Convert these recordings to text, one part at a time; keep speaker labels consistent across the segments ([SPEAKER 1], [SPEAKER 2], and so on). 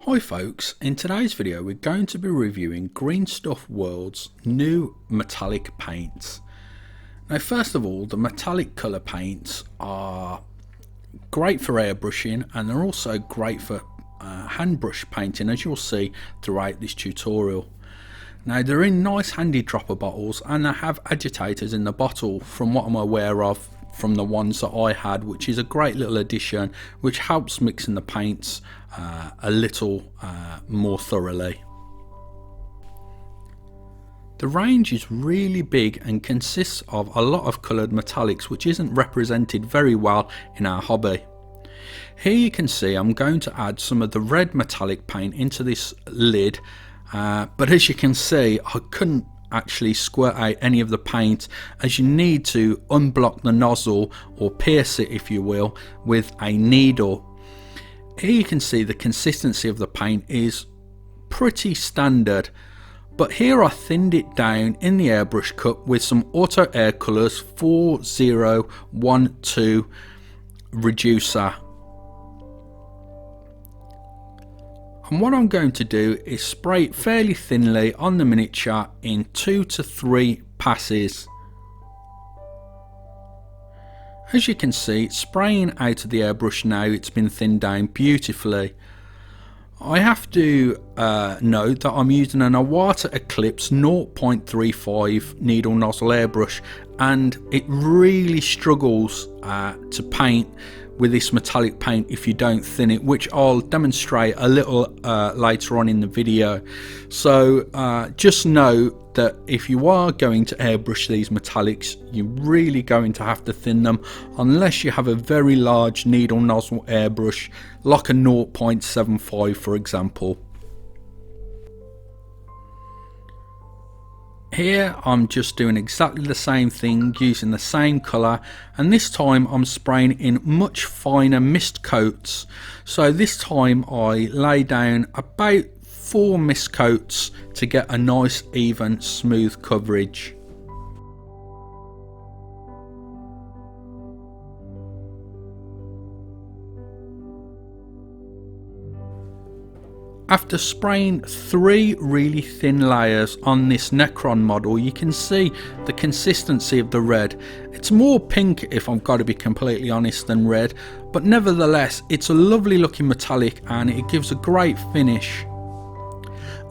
[SPEAKER 1] Hi folks, in today's video we're going to be reviewing Green Stuff World's new metallic paints. Now first of all, the metallic colour paints are great for airbrushing and they're also great for hand brush painting, as you'll see throughout this tutorial. Now they're in nice handy dropper bottles and they have agitators in the bottle from what I'm aware of from the ones that I had, which is a great little addition which helps mixing the paints a little more thoroughly. The range is really big and consists of a lot of coloured metallics which isn't represented very well in our hobby. Here you can see I'm going to add some of the red metallic paint into this lid, but as you can see I couldn't actually squirt out any of the paint, as you need to unblock the nozzle or pierce it, if you will, with a needle. Here you can see the consistency of the paint is pretty standard, but here I thinned it down in the airbrush cup with some Auto Air Colours 4012 reducer. And what I'm going to do is spray it fairly thinly on the miniature in 2 to 3 passes. As you can see, spraying out of the airbrush now, it's been thinned down beautifully. I have to note that I'm using an Iwata Eclipse 0.35 needle nozzle airbrush, and it really struggles to paint with this metallic paint if you don't thin it, which I'll demonstrate a little later on in the video. So just note that if you are going to airbrush these metallics, you're really going to have to thin them unless you have a very large needle nozzle airbrush like a 0.75 for example. Here I'm just doing exactly the same thing using the same colour, and this time I'm spraying in much finer mist coats. So this time I lay down about 4 mist coats to get a nice even smooth coverage. After spraying 3 really thin layers on this Necron model, you can see the consistency of the red. It's more pink, if I've got to be completely honest, than red, but nevertheless it's a lovely looking metallic and it gives a great finish.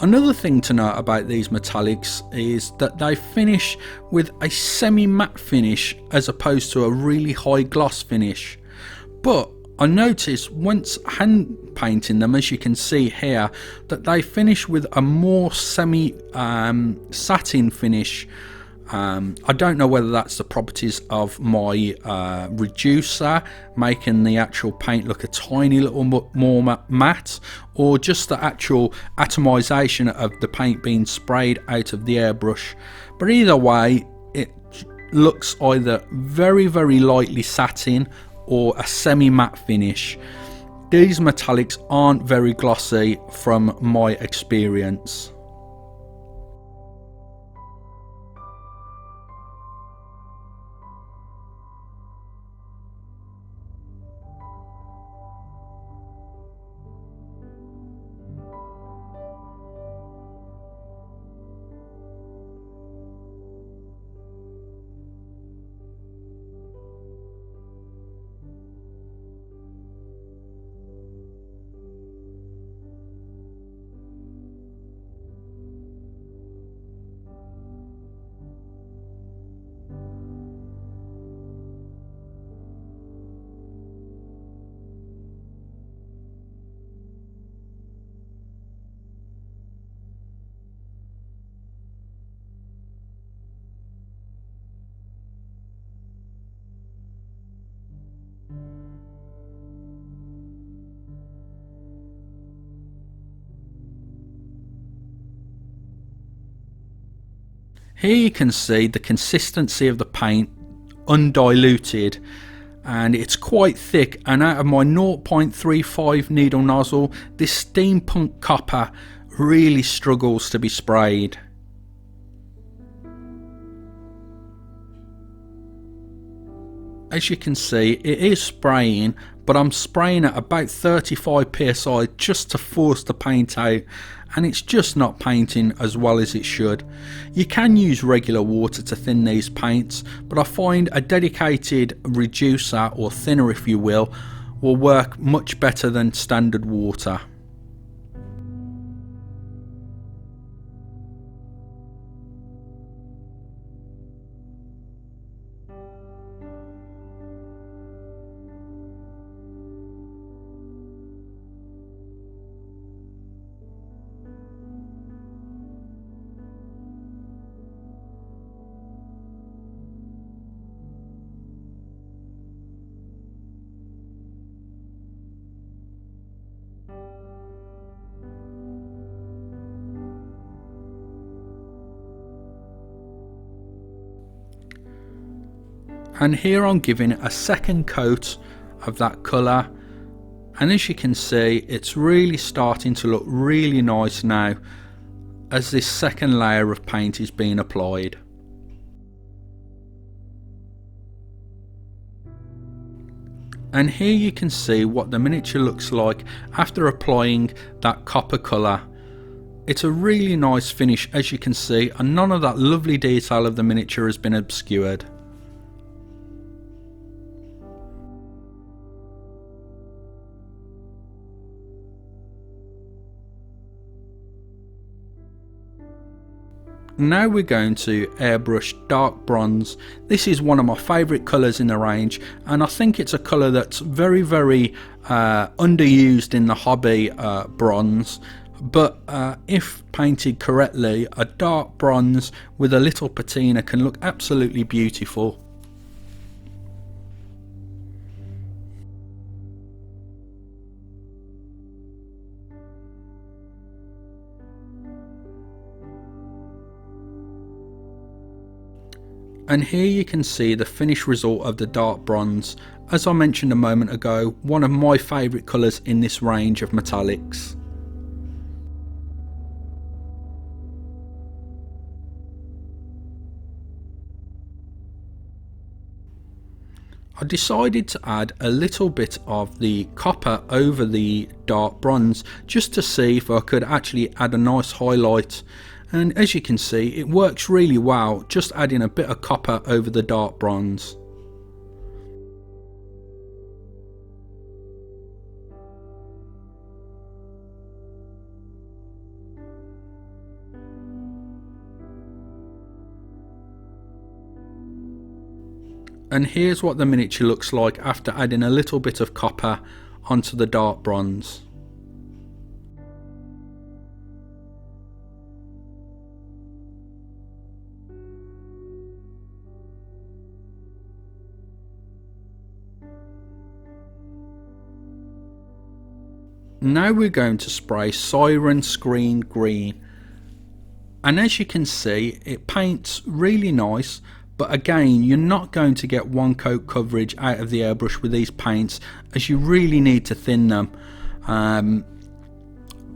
[SPEAKER 1] Another thing to note about these metallics is that they finish with a semi-matte finish as opposed to a really high gloss finish. But I noticed once hand painting them, as you can see here, that they finish with a more satin finish. I don't know whether that's the properties of my reducer making the actual paint look a tiny little more matte, or just the actual atomization of the paint being sprayed out of the airbrush. But either way, it looks either very lightly satin or a semi-matte finish. These metallics aren't very glossy from my experience. Here you can see the consistency of the paint undiluted, and it's quite thick, and out of my 0.35 needle nozzle, this steampunk copper really struggles to be sprayed. As you can see, it is spraying, but I'm spraying at about 35 psi just to force the paint out, and it's just not painting as well as it should. You can use regular water to thin these paints, but I find a dedicated reducer, or thinner if you will work much better than standard water. And here I'm giving it a second coat of that colour, and as you can see, it's really starting to look really nice now as this second layer of paint is being applied. And here you can see what the miniature looks like after applying that copper colour. It's a really nice finish, as you can see, and none of that lovely detail of the miniature has been obscured. Now we're going to airbrush dark bronze. This is one of my favourite colours in the range, and I think it's a colour that's very underused in the hobby bronze, but if painted correctly, a dark bronze with a little patina can look absolutely beautiful. And here you can see the finished result of the dark bronze. As I mentioned a moment ago, one of my favourite colours in this range of metallics. I decided to add a little bit of the copper over the dark bronze just to see if I could actually add a nice highlight. And as you can see, it works really well, just adding a bit of copper over the dark bronze. And here's what the miniature looks like after adding a little bit of copper onto the dark bronze. Now we're going to spray Siren Green, and as you can see, it paints really nice, but again, you're not going to get one coat coverage out of the airbrush with these paints, as you really need to thin them.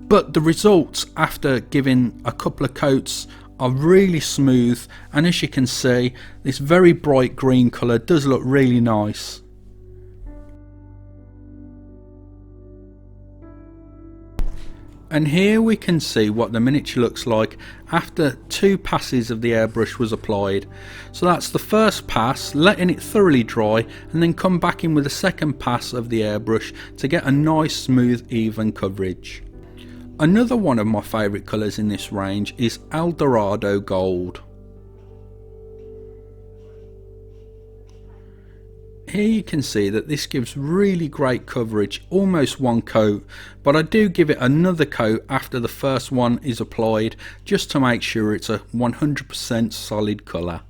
[SPEAKER 1] But the results after giving a couple of coats are really smooth, and as you can see, this very bright green colour does look really nice. And here we can see what the miniature looks like after 2 passes of the airbrush was applied. So that's the first pass, letting it thoroughly dry, and then come back in with a second pass of the airbrush to get a nice smooth even coverage. Another one of my favourite colours in this range is Eldorado Gold. Here you can see that this gives really great coverage, almost one coat, but I do give it another coat after the first one is applied just to make sure it's a 100% solid colour.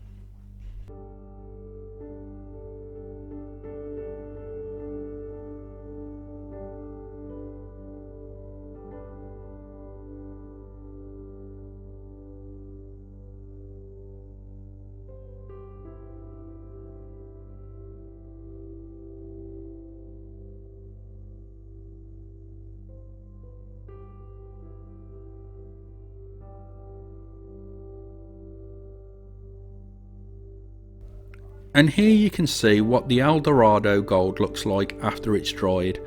[SPEAKER 1] And here you can see what the Eldorado gold looks like after it's dried.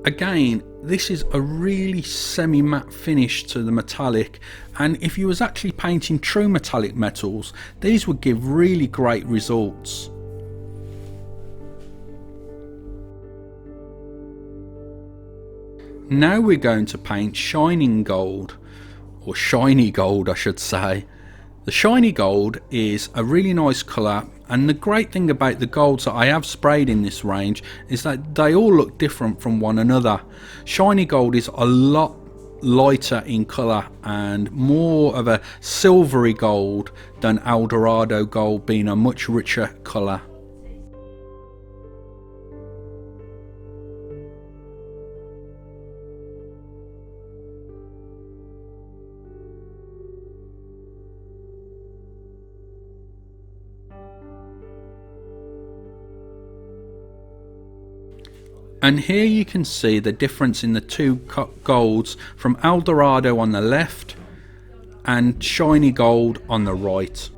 [SPEAKER 1] Again, this is a really semi-matte finish to the metallic, and if you was actually painting true metallic metals, these would give really great results. Now we're going to paint shining gold, or shiny gold I should say. The shiny gold is a really nice colour, and the great thing about the golds that I have sprayed in this range is that they all look different from one another. Shiny gold is a lot lighter in colour and more of a silvery gold than Eldorado gold being a much richer colour. And here you can see the difference in the two golds from Eldorado on the left and shiny gold on the right.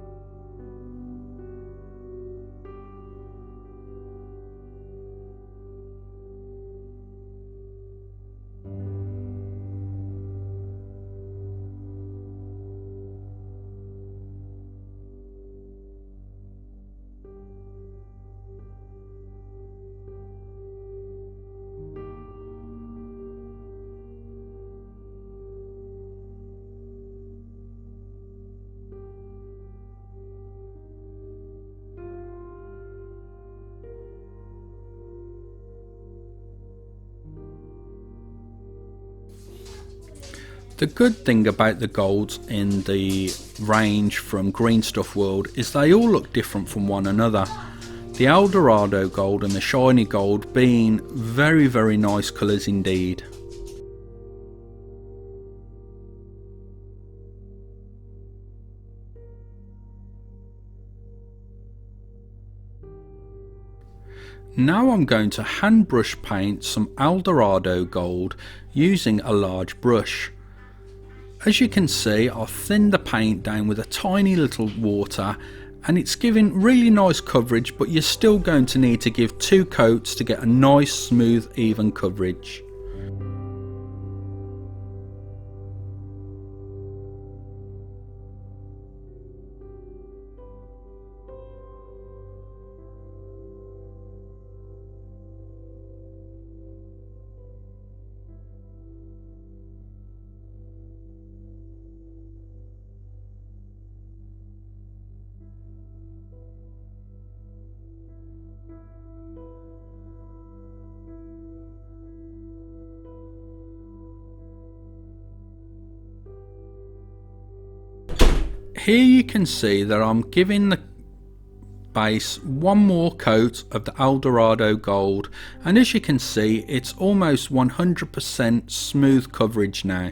[SPEAKER 1] The good thing about the golds in the range from Green Stuff World is they all look different from one another. The Eldorado gold and the shiny gold being very nice colours indeed. Now I'm going to hand brush paint some Eldorado gold using a large brush. As you can see, I've thinned the paint down with a tiny little water, and it's giving really nice coverage, but you're still going to need to give 2 coats to get a nice smooth even coverage. Here you can see that I'm giving the base one more coat of the Eldorado gold, and as you can see it's almost 100% smooth coverage now.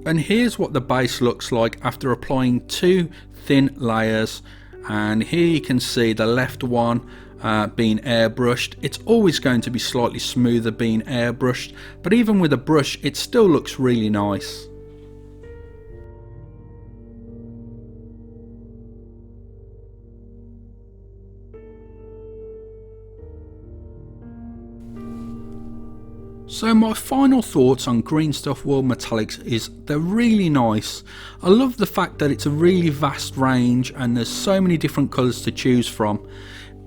[SPEAKER 1] And here's what the base looks like after applying 2 thin layers, and here you can see the left one being airbrushed. It's always going to be slightly smoother being airbrushed, but even with a brush it still looks really nice. So my final thoughts on Green Stuff World Metallics is they're really nice. I love the fact that it's a really vast range and there's so many different colours to choose from.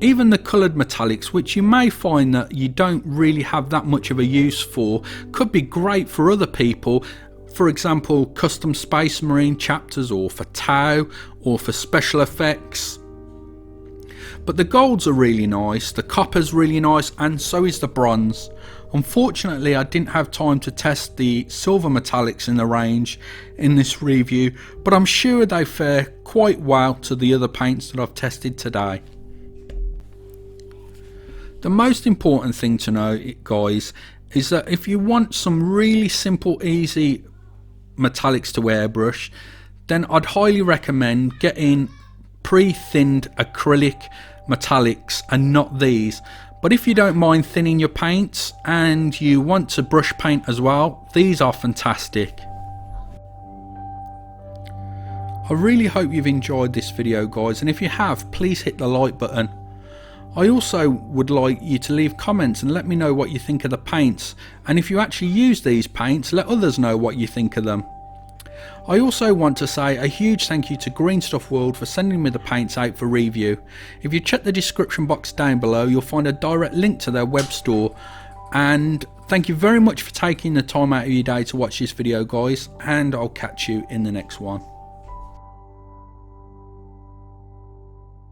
[SPEAKER 1] Even the coloured metallics, which you may find that you don't really have that much of a use for, could be great for other people. For example, custom Space Marine chapters, or for Tau, or for special effects. But the golds are really nice, the copper's really nice, and so is the bronze. Unfortunately, I didn't have time to test the silver metallics in the range in this review, but I'm sure they fare quite well to the other paints that I've tested today. The most important thing to know, guys, is that if you want some really simple, easy metallics to airbrush, then I'd highly recommend getting pre-thinned acrylic metallics and not these. But if you don't mind thinning your paints and you want to brush paint as well, these are fantastic. I really hope you've enjoyed this video guys, and if you have, please hit the like button. I also would like you to leave comments and let me know what you think of the paints, and if you actually use these paints, let others know what you think of them. I also want to say a huge thank you to Green Stuff World for sending me the paints out for review. If you check the description box down below, you'll find a direct link to their web store. And thank you very much for taking the time out of your day to watch this video guys, and I'll catch you in the next one.